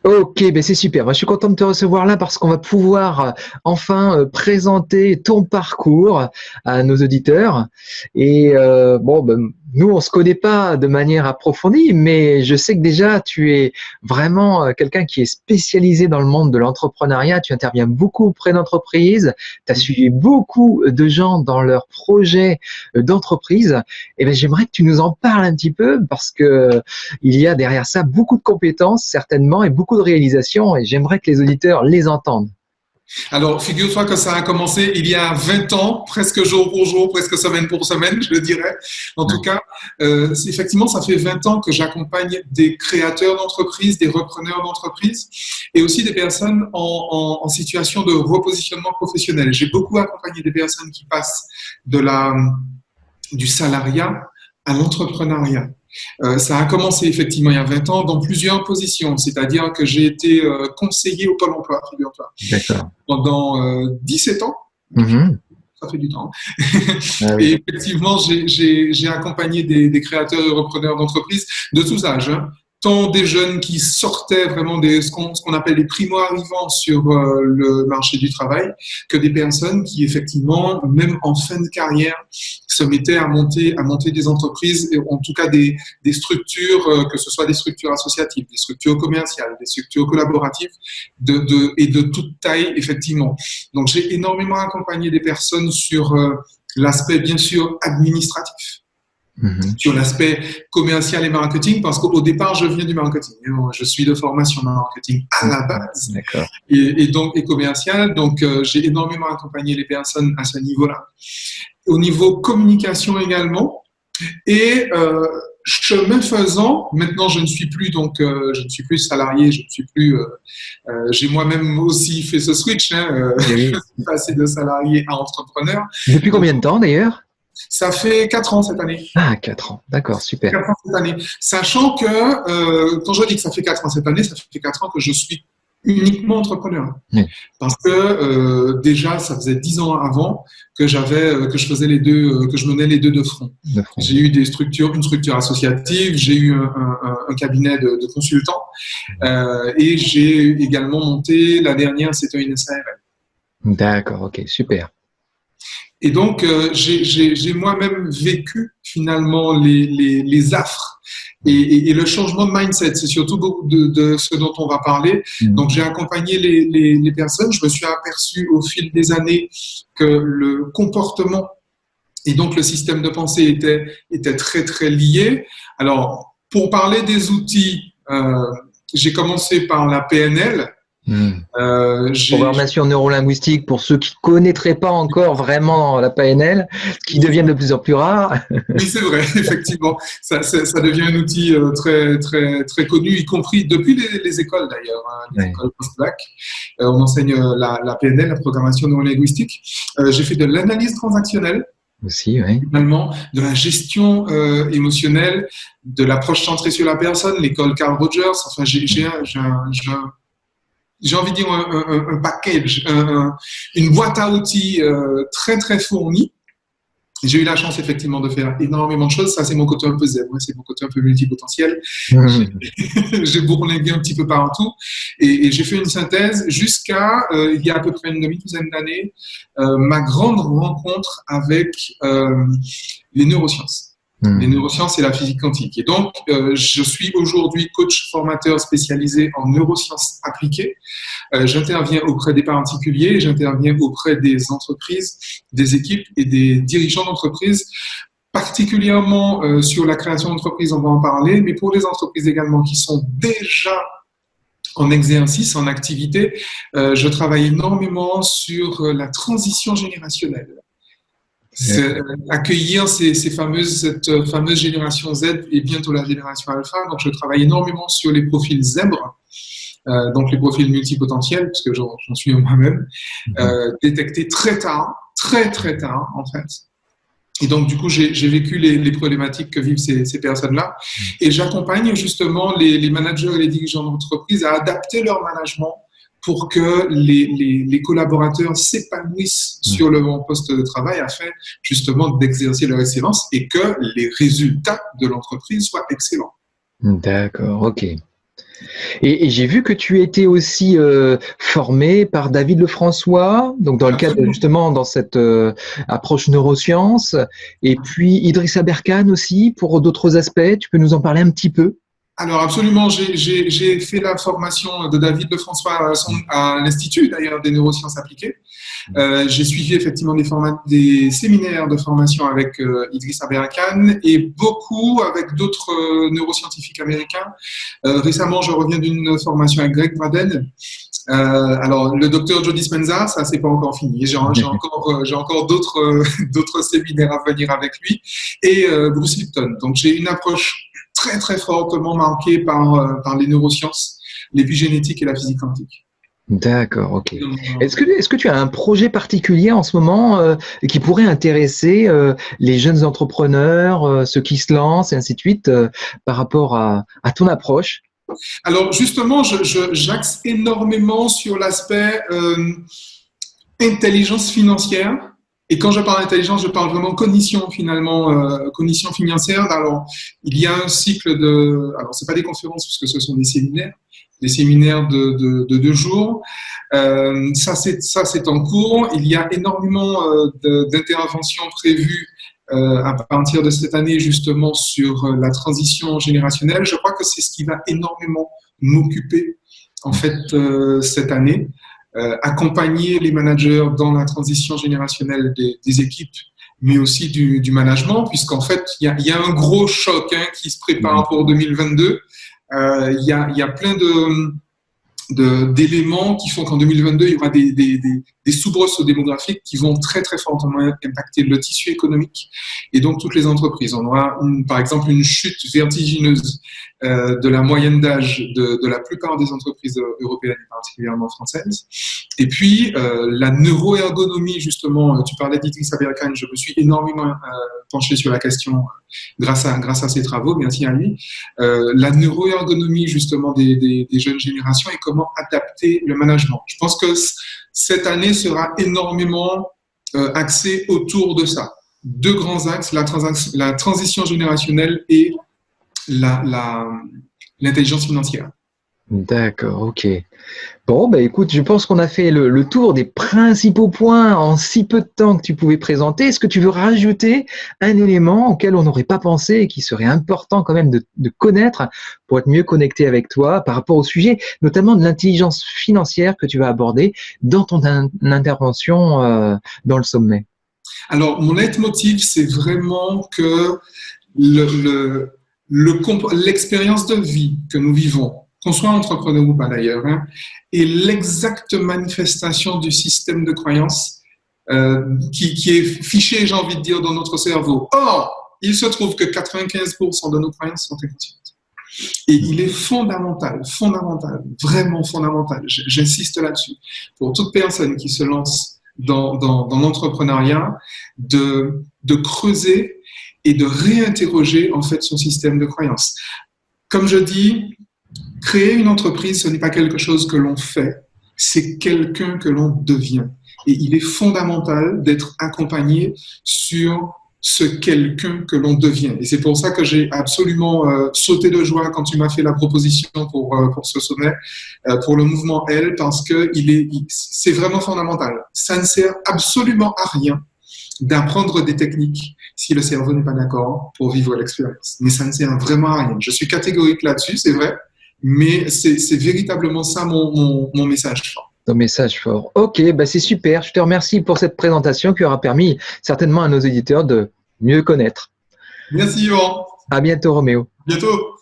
Ok, ben c'est super. Moi, je suis content de te recevoir là parce qu'on va pouvoir enfin présenter ton parcours à nos auditeurs. Et bon, ben, nous, on se connaît pas de manière approfondie, mais je sais que déjà, tu es vraiment quelqu'un qui est spécialisé dans le monde de l'entrepreneuriat. Tu interviens beaucoup auprès d'entreprises. Tu as suivi beaucoup de gens dans leurs projets d'entreprise. Et ben, j'aimerais que tu nous en parles un petit peu parce que il y a derrière ça beaucoup de compétences, certainement, et beaucoup de réalisations, et j'aimerais que les auditeurs les entendent. Alors, figure-toi que ça a commencé il y a 20 ans, presque jour pour jour, presque semaine pour semaine, je dirais. En tout cas, effectivement, ça fait 20 ans que j'accompagne des créateurs d'entreprises, des repreneurs d'entreprises et aussi des personnes en situation de repositionnement professionnel. J'ai beaucoup accompagné des personnes qui passent du salariat à l'entrepreneuriat. Ça a commencé effectivement il y a 20 ans dans plusieurs positions, c'est-à-dire que j'ai été conseiller au Pôle emploi, figure-toi, D'accord. pendant 17 ans. Mhm. Ça fait du temps. Ah oui. Et effectivement, j'ai accompagné des créateurs et repreneurs d'entreprises de tous âges, hein. Tant des jeunes qui sortaient vraiment ce qu'on appelle les primo-arrivants sur le marché du travail, que des personnes qui, effectivement, même en fin de carrière, se mettaient à monter des entreprises, et en tout cas des structures, que ce soit des structures associatives, des structures commerciales, des structures collaboratives, et de toute taille, effectivement. Donc, j'ai énormément accompagné des personnes sur l'aspect, bien sûr, administratif, Mhm. sur l'aspect commercial et marketing, parce qu'au départ, je viens du marketing. Je suis de formation marketing à la base D'accord. et commercial. Donc, j'ai énormément accompagné les personnes à ce niveau-là. Au niveau communication également. Et chemin faisant, maintenant je ne suis plus je ne suis plus salarié, je ne suis plus. J'ai moi-même aussi fait ce switch, hein, Eh oui. passer de salarié à entrepreneur. Depuis Donc combien de temps d'ailleurs? ça fait 4 ans cette année. Ah, 4 ans. D'accord, super. 4 ans cette année. Sachant que, quand je dis que ça fait 4 ans cette année, ça fait 4 ans que je suis uniquement entrepreneur. Oui. Parce que déjà, ça faisait 10 ans avant que que je faisais les deux, que je menais les deux de front. De front. J'ai eu une structure associative, j'ai eu un cabinet de consultants, et j'ai également monté, la dernière, c'était une SARL. D'accord, ok, super. Et donc, j'ai moi-même vécu finalement les affres et le changement de mindset. C'est surtout beaucoup de ce dont on va parler. Donc, j'ai accompagné les personnes. Je me suis aperçu au fil des années que le comportement et donc le système de pensée était très, très lié. Alors, pour parler des outils, j'ai commencé par la PNL. Programmation neurolinguistique pour ceux qui ne connaîtraient pas encore vraiment la PNL, qui deviennent de plus en plus rares. Oui, c'est vrai, effectivement. Ça devient un outil très, très, très connu, y compris depuis les écoles d'ailleurs, hein, les écoles post-bac. On enseigne la PNL, la programmation neurolinguistique. J'ai fait de l'analyse transactionnelle. Aussi, oui. Finalement, de la gestion émotionnelle, de l'approche centrée sur la personne, l'école Carl Rogers. Enfin, j'ai envie de dire un package, une boîte à outils très, très fournie. J'ai eu la chance effectivement de faire énormément de choses. Ça, c'est mon côté un peu zen, c'est mon côté un peu multipotentiel. J'ai bourlingué un petit peu partout et j'ai fait une synthèse jusqu'à, il y a à peu près une demi-douzaine d'années, ma grande rencontre avec les neurosciences. Les neurosciences et la physique quantique. Et donc, je suis aujourd'hui coach formateur spécialisé en neurosciences appliquées. J'interviens auprès des particuliers, j'interviens auprès des entreprises, des équipes et des dirigeants d'entreprises, particulièrement sur la création d'entreprises, on va en parler, mais pour les entreprises également qui sont déjà en exercice, en activité, je travaille énormément sur la transition générationnelle. Accueillir cette fameuse génération Z et bientôt la génération Alpha. Donc, je travaille énormément sur les profils zèbres, donc les profils multipotentiels, puisque j'en suis moi-même, détectés très tard, très très tard en fait. Et donc, du coup, j'ai vécu les problématiques que vivent ces personnes-là. Et j'accompagne justement les managers et les dirigeants d'entreprise à adapter leur management pour que les collaborateurs s'épanouissent sur le poste de travail afin justement d'exercer leur excellence et que les résultats de l'entreprise soient excellents. D'accord, ok. Et j'ai vu que tu étais aussi formé par David Lefrançois, donc dans le cadre justement dans cette approche neurosciences, et puis Idrissa Berkane aussi pour d'autres aspects. Tu peux nous en parler un petit peu? Alors absolument, j'ai fait la formation de David Lefrançois à l'Institut d'ailleurs des neurosciences appliquées. J'ai suivi effectivement des séminaires de formation avec Idrissa Berkane et beaucoup avec d'autres neuroscientifiques américains. Récemment, je reviens d'une formation avec Greg Braden. Alors, le docteur Joe Dispenza, ça, c'est pas encore fini. J'ai encore d'autres séminaires à venir avec lui. Et Bruce Lipton. Donc, j'ai une approche très, très fortement marquée par les neurosciences, l'épigénétique et la physique quantique. D'accord, ok. Est-ce que tu as un projet particulier en ce moment qui pourrait intéresser les jeunes entrepreneurs, ceux qui se lancent et ainsi de suite, par rapport à ton approche? Alors justement, j'axe énormément sur l'aspect intelligence financière. Et quand je parle intelligence, je parle vraiment cognition finalement, cognition financière. Alors, il y a un cycle alors c'est pas des conférences puisque ce sont des séminaires de 2 jours. Ça c'est en cours. Il y a énormément d'interventions prévues à partir de cette année justement sur la transition générationnelle. Je crois que c'est ce qui va énormément m'occuper en fait cette année. Accompagner les managers dans la transition générationnelle des équipes, mais aussi du management, puisqu'en fait, il y a un gros choc qui se prépare pour 2022. Il y a plein d'éléments qui font qu'en 2022, il y aura des soubresauts démographiques qui vont très, très fortement impacter le tissu économique et donc toutes les entreprises. On aura, par exemple, une chute vertigineuse de la moyenne d'âge de la plupart des entreprises européennes et particulièrement françaises. Et puis, la neuroergonomie, justement, tu parlais d'Idrissa Berkane, je me suis énormément penché sur la question grâce à ses travaux, merci à lui. La neuroergonomie, justement, des jeunes générations et comment adapter le management. Je pense que cette année sera énormément axée autour de ça. 2 grands axes, la transition générationnelle et l'intelligence financière. D'accord, ok. Bon, bah écoute, je pense qu'on a fait le tour des principaux points en si peu de temps que tu pouvais présenter. Est-ce que tu veux rajouter un élément auquel on n'aurait pas pensé et qui serait important quand même de connaître pour être mieux connecté avec toi par rapport au sujet, notamment de l'intelligence financière que tu vas aborder dans ton intervention dans le sommet? Alors, mon leitmotiv, c'est vraiment que l'expérience de vie que nous vivons, qu'on soit entrepreneur ou pas d'ailleurs, est l'exacte manifestation du système de croyance qui est fiché, j'ai envie de dire, dans notre cerveau. Or, il se trouve que 95% de nos croyances sont inconscientes. Et il est fondamental, vraiment fondamental, j'insiste là-dessus, pour toute personne qui se lance dans l'entrepreneuriat, de creuser et de réinterroger en fait son système de croyance. Comme je dis, créer une entreprise, ce n'est pas quelque chose que l'on fait, c'est quelqu'un que l'on devient. Et il est fondamental d'être accompagné sur ce quelqu'un que l'on devient. Et c'est pour ça que j'ai absolument sauté de joie quand tu m'as fait la proposition pour ce sommet, pour le mouvement L, parce que c'est vraiment fondamental. Ça ne sert absolument à rien d'apprendre des techniques si le cerveau n'est pas d'accord pour vivre l'expérience. Mais ça ne sert vraiment à rien. Je suis catégorique là-dessus, c'est vrai, mais c'est véritablement ça mon message fort. Ton message fort. Ok, bah c'est super. Je te remercie pour cette présentation qui aura permis certainement à nos auditeurs de mieux connaître. Merci Yvan. À bientôt Roméo. Bientôt.